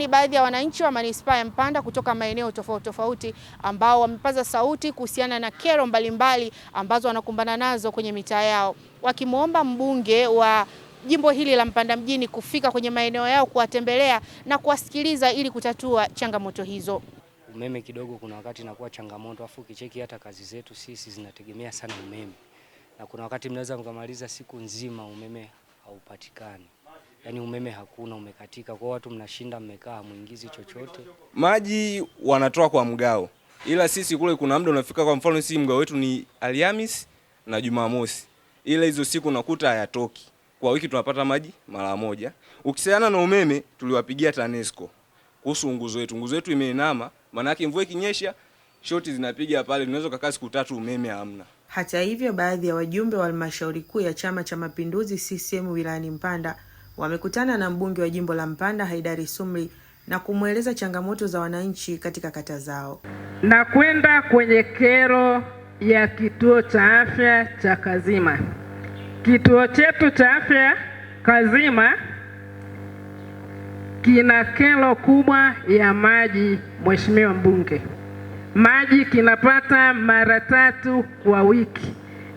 ni baadhi ya wananchi wa manispaa ya Mpanda kutoka maeneo tofauti tofauti ambao wamepaza sauti kuhusiana na kero mbalimbali ambazo wanakumbana nazo kwenye mitaa yao, wakimuomba mbunge wa jimbo hili la Mpanda mjini kufika kwenye maeneo yao kuwatembelea na kuwasikiliza ili kutatua changamoto hizo. Umeme kidogo kuna wakati inakuwa changamoto, afu kicheki hata kazi zetu sisi zinategemea sana umeme. Na kuna wakati mnaweza mkamaliza siku nzima umeme haupatikani. Yaani umeme hakuna, umekatika. Kwa watu mnashinda mmekaa muingizi chochote. Maji wanatoa kwa mgao. Ila sisi kule kuna muda unafika, kwa mfano sisi mgao wetu ni Alhamisi na Jumamosi. Ila hizo siku nakuta hayatoki. Kwa wiki tunapata maji mara moja. Ukisiana na umeme tuliwapigia TANESCO kuhusu nguzo yetu. Nguzo yetu imeinama, maana yake mvua ikinyesha shoti zinapiga pale, tunaweza kukaa siku 3 umeme hamna. Hata hivyo, baadhi ya wajumbe wa halmashauri kuu ya Chama cha Mapinduzi CCM wilayani Mpanda wamekutana na mbunge wa jimbo la Mpanda Haidari Sumri na kumweleza changamoto za wananchi katika kata zao. Na kwenda kwenye kero ya kituo cha afya cha Kazima. Kituo chetu cha afya Kazima kina kero kubwa ya maji, Mheshimiwa Mbunge. Maji kinapata mara 3 kwa wiki.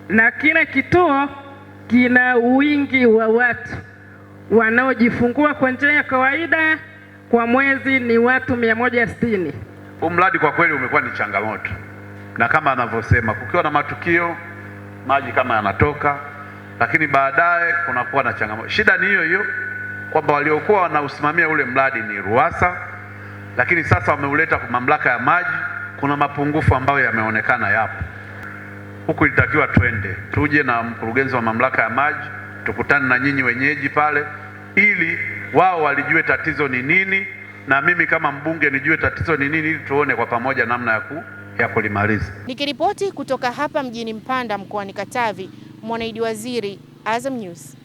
Na kile kituo kina wingi wa watu wanaojifungua kwa njia ya kawaida, kwa mwezi ni watu 160. Mradi kwa kweli umekuwa ni changamoto. Na kama anavyosema, kukiwa na matukio maji kama yanatoka, lakini baadaye kunakuwa na changamoto. Shida ni hiyo hiyo kwamba waliokuwa wanausimamia ule mradi ni RUWASA, lakini sasa wameuleta kwa mamlaka ya maji. Kuna mapungufu ambayo yameonekana yapo. Huku ilitakiwa tuje na mkurugenzi wa mamlaka ya maji, tukutane na nyinyi wenyeji pale ili wao walijue tatizo ni nini na mimi kama mbunge nijue tatizo ni nini, ili tuone kwa pamoja namna ya kulimaliza. Nikiripoti kutoka hapa mjini Mpanda mkoani Katavi, Mwanaidi Waziri, Azam News.